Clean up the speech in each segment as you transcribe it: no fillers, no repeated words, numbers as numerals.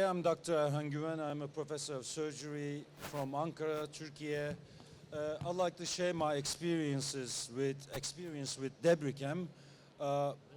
I'm Dr. Erhan Güven. I'm a professor of surgery from Ankara, Turkey. I'd like to share my experience with DEBRICHEM,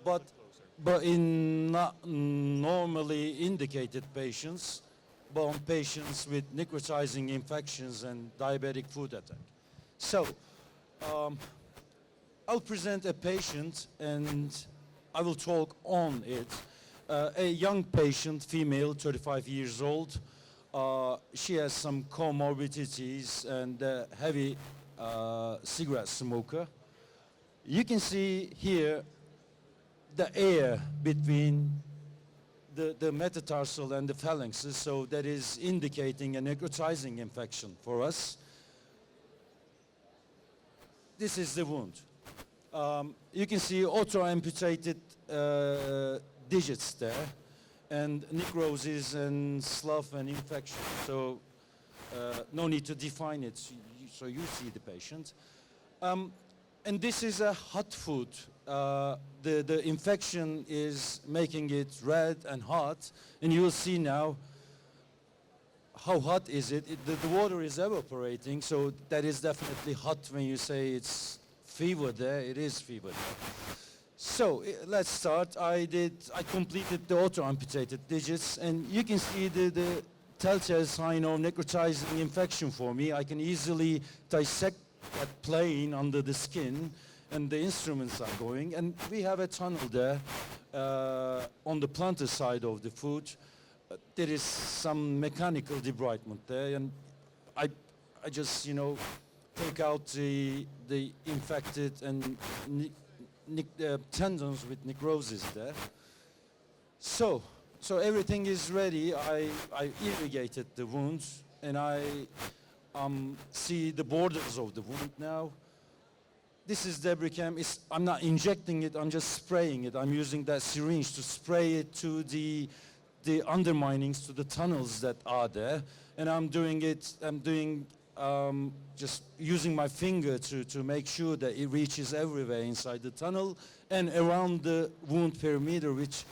but in not normally indicated patients, but on patients with necrotizing infections and diabetic foot attack. So, I'll present a patient and I will talk on it. A young patient, female, 35 years old. She has some comorbidities and heavy cigarette smoker. You can see here the air between the metatarsal and the phalanxes, so that is indicating a necrotizing infection for us. This is the wound. You can see auto-amputated digits there, and necrosis and slough and infection. So no need to define it, so you see the patient. And this is a hot foot. The infection is making it red and hot, and you will see now how hot is it. The water is evaporating, so that is definitely hot when you say it's fever there. It is fever there. So let's start. I completed the auto-amputated digits, and you can see the telltale sign of necrotizing infection for me. I can easily dissect that plane under the skin, and the instruments are going. And we have a tunnel there on the plantar side of the foot. There is some mechanical debridement there, and I just, take out the infected and tendons with necrosis there. So everything is ready. I irrigated the wounds, and I see the borders of the wound now. This is DEBRICHEM. I'm not injecting it, I'm just spraying it. I'm using that syringe to spray it to the underminings, to the tunnels that are there. And I'm just using my finger to make sure that it reaches everywhere inside the tunnel and around the wound perimeter, which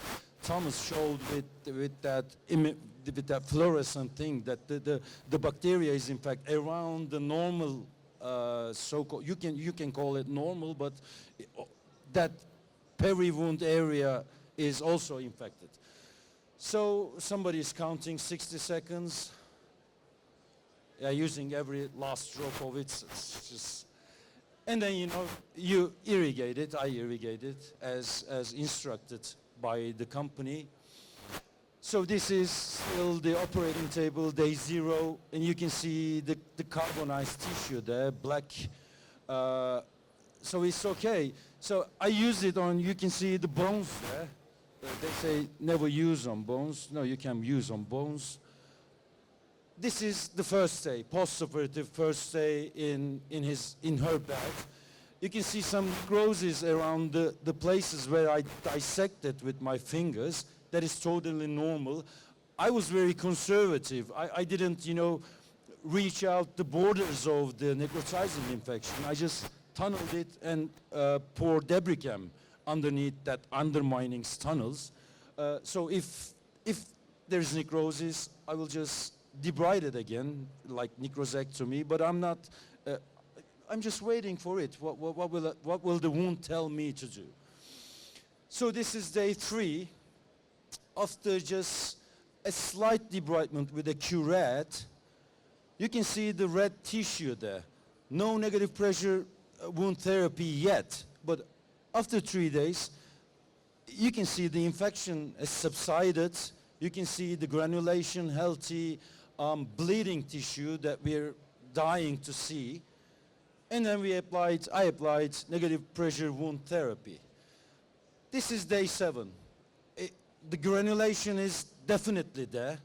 Thomas showed with that fluorescent thing, that the bacteria is in fact around the normal, so-called, you can call it normal, but that peri-wound area is also infected. So somebody is counting 60 seconds. Yeah, using every last drop of it. It's just, and then you irrigate it. I irrigate it as instructed by the company. So this is still the operating table, day 0, and you can see the carbonized tissue there, black. So it's okay. So I use it on. You can see the bones there. They say never use on bones. No, you can use on bones. This is the first day, post-operative first day in her bed. You can see some necrosis around the places where I dissected with my fingers. That is totally normal. I was very conservative. I didn't, reach out the borders of the necrotizing infection. I just tunneled it and poured DEBRICHEM underneath that undermining tunnels. So if there's necrosis, I will just debride it again, like necrosectomy, but I'm not, I'm just waiting for it. What will the wound tell me to do? So this is day 3. After just a slight debridement with a curette, you can see the red tissue there. No negative pressure wound therapy yet, but after 3 days, you can see the infection has subsided. You can see the granulation, healthy, bleeding tissue that we're dying to see. And then I applied negative pressure wound therapy. This is day 7. The granulation is definitely there.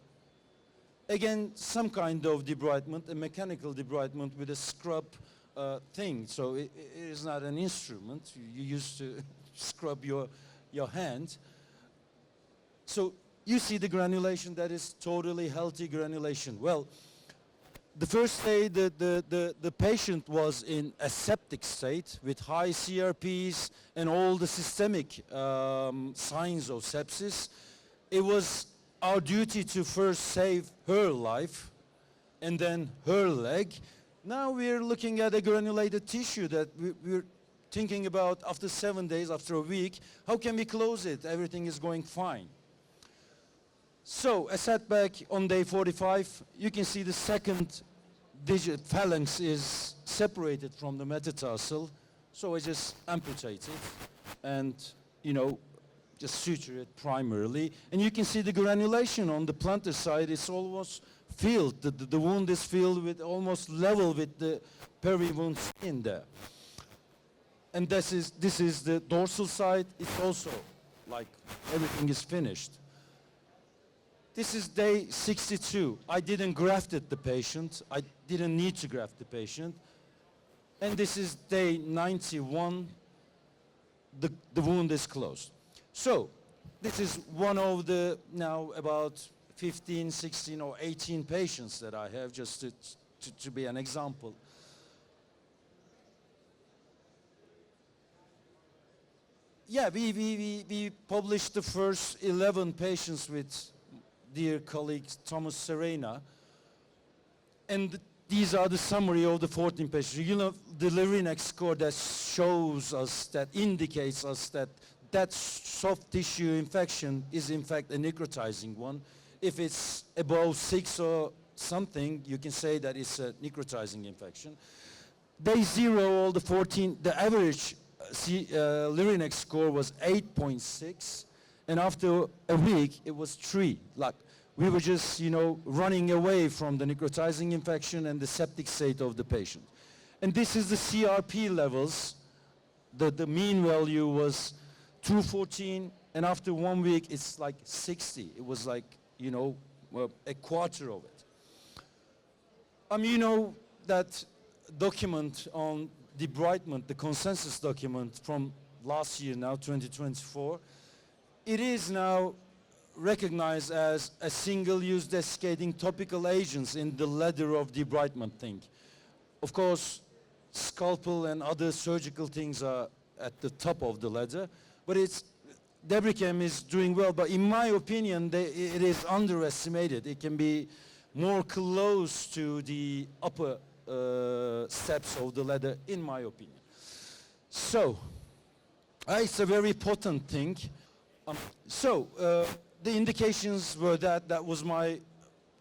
Again, some kind of debridement, a mechanical debridement with a scrub thing. So it is not an instrument. You used to scrub your hand. So you see the granulation, that is totally healthy granulation. Well, the first day the patient was in a septic state with high CRPs and all the systemic signs of sepsis. It was our duty to first save her life and then her leg. Now we're looking at a granulated tissue that we're thinking about after 7 days, after a week, how can we close it? Everything is going fine. So a setback on day 45, you can see the second digit phalanx is separated from the metatarsal. So I just amputate it and, you know, just suture it primarily. And you can see the granulation on the plantar side is almost filled. The wound is filled with almost level with the peri-wound skin there. And this is the dorsal side. It's also like everything is finished. This is day 62. I didn't grafted the patient. I didn't need to graft the patient. And this is day 91. The wound is closed. So this is one of the now about 15, 16, or 18 patients that I have, just to be an example. Yeah, we published the first 11 patients with dear colleague Thomas Serena, and these are the summary of the 14 patients. You know, the Lerinac score that shows us, that indicates us that that soft tissue infection is in fact a necrotizing one. If it's above 6 or something, you can say that it's a necrotizing infection. Day 0, all the 14, the average Lerinac score was 8.6, and after a week it was 3. Like we were just, you know, running away from the necrotizing infection and the septic state of the patient. And this is the CRP levels. The mean value was 214, and after 1 week it's like 60. It was like, you know, a quarter of it. You know that document on debridement, the consensus document from last year now, 2024, it is now recognized as a single-use desiccating topical agents in the ladder of debridement thing. Of course, scalpel and other surgical things are at the top of the ladder, but DEBRICHEM is doing well, but in my opinion, it is underestimated. It can be more close to the upper steps of the ladder, in my opinion. So, it's a very potent thing. The indications were that was my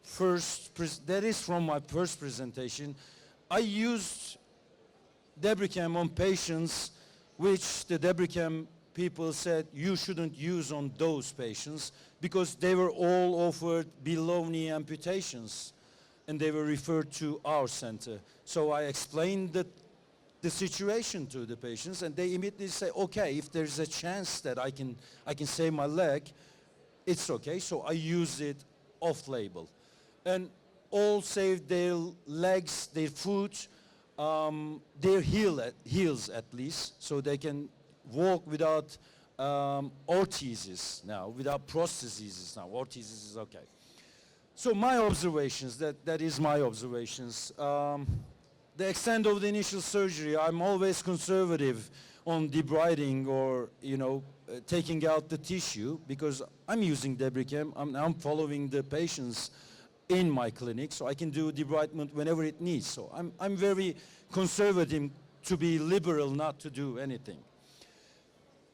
first, that is from my first presentation. I used DEBRICHEM on patients which the DEBRICHEM people said you shouldn't use on those patients because they were all offered below-knee amputations and they were referred to our center. So I explained the situation to the patients, and they immediately say, okay, if there's a chance that I can save my leg, it's okay. So I use it off-label. And all saved their legs, their foot, their heels at least, so they can walk without orthesis now, without prosthesis now. Orthesis is okay. So my observations, that is my observations. The extent of the initial surgery, I'm always conservative on debriding or, you know, taking out the tissue because I'm using DEBRICHEM. I'm following the patients in my clinic, so I can do debridement whenever it needs. So I'm very conservative to be liberal, not to do anything.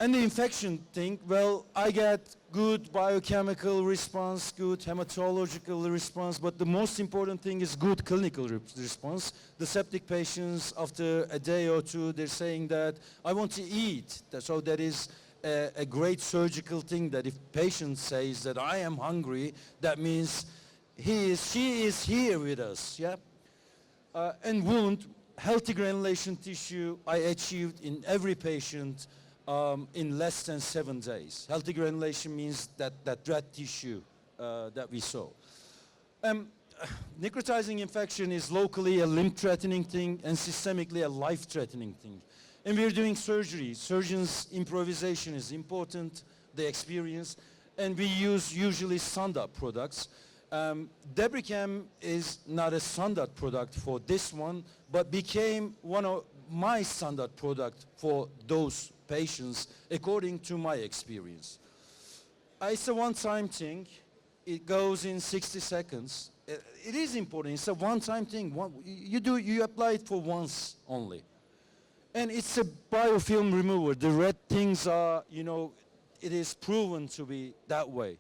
And the infection thing, well, I get good biochemical response, good hematological response, but the most important thing is good clinical response. The septic patients, after a day or two, they're saying that, I want to eat. So that is a great surgical thing, that if patient says that I am hungry, that means she is here with us, yeah? And wound, healthy granulation tissue, I achieved in every patient in less than 7 days. Healthy granulation means that red tissue that we saw. Necrotizing infection is locally a limb-threatening thing and systemically a life-threatening thing. And we're doing surgery. Surgeons' improvisation is important, the experience, and we use usually standard products. DEBRICHEM is not a standard product for this one, but became one of my standard product for those patients, according to my experience. It's a one-time thing. It goes in 60 seconds. It is important. It's a one-time thing. You apply it for once only. And it's a biofilm remover. The red things are, you know, it is proven to be that way.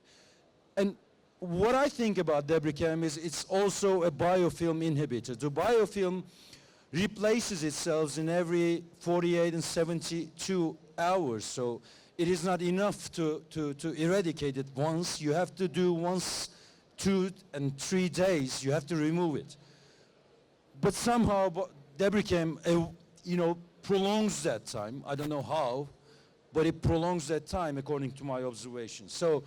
And what I think about DEBRICHEM is it's also a biofilm inhibitor. The biofilm replaces itself in every 48 and 72 hours. So it is not enough to eradicate it once. You have to do once 2 and 3 days. You have to remove it. But somehow DEBRICHEM, you know, prolongs that time. I don't know how, but it prolongs that time according to my observation. So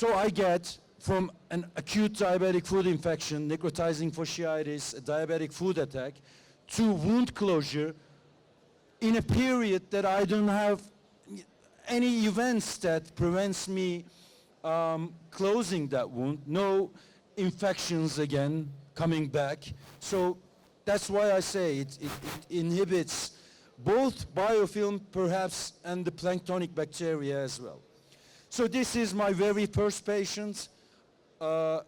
I get from an acute diabetic foot infection, necrotizing fasciitis, a diabetic foot attack, to wound closure in a period that I don't have any events that prevents me closing that wound, no infections again coming back. So that's why I say it inhibits both biofilm perhaps and the planktonic bacteria as well. So this is my very first patient. I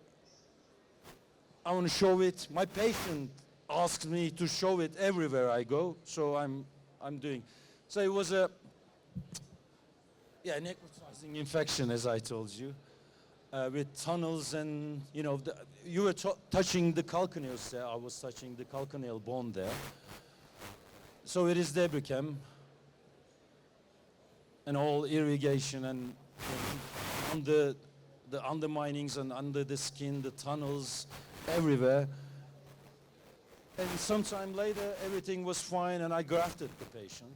want to show it. My patient asked me to show it everywhere I go, so I'm doing. So it was a necrotizing infection, as I told you, with tunnels and, you know, you were touching the calcaneals there. I was touching the calcaneal bone there. So it is DEBRICHEM and all irrigation and on the underminings and under the skin, the tunnels everywhere. And sometime later, everything was fine, and I grafted the patient.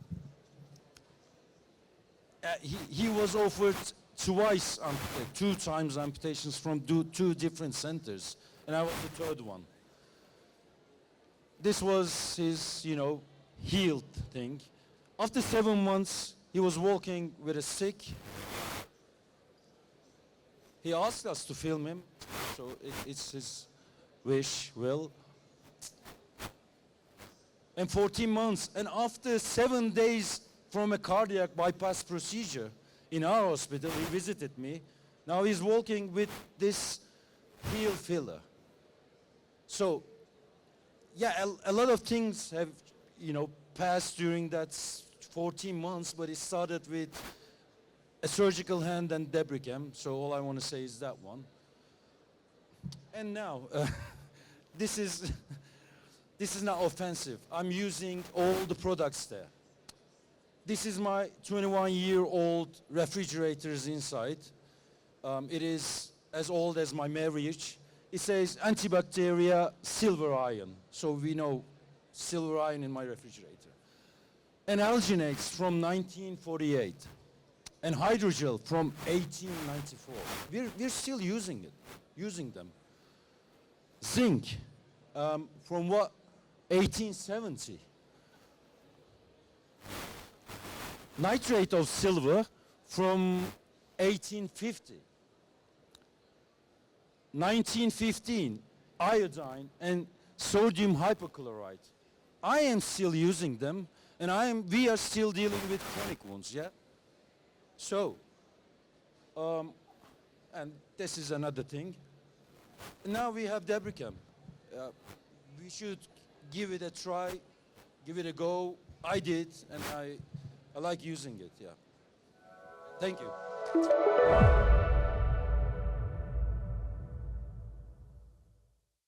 He was offered twice, 2 times amputations from 2 different centers, and I was the 3rd one. This was his, you know, healed thing. After 7 months, he was walking with a stick. He asked us to film him, so it's his will. And 14 months, and after 7 days from a cardiac bypass procedure in our hospital, he visited me. Now he's walking with this heel filler. So, yeah, a lot of things have, you know, passed during that 14 months, but it started with a surgical hand and DEBRICHEM, so all I want to say is that one. And now, this is not offensive. I'm using all the products there. This is my 21-year-old refrigerators inside. It is as old as my marriage. It says antibacteria, silver iron. So we know silver iron in my refrigerator. And alginates from 1948. And hydrogel from 1894. We're still using them. Zinc from what? 1870. Nitrate of silver from 1850. 1915, iodine and sodium hypochlorite. I am still using them, and we are still dealing with chronic wounds, yeah? So, and this is another thing. Now we have DEBRICHEM. We should give it a try, give it a go. I did, and I like using it, yeah. Thank you.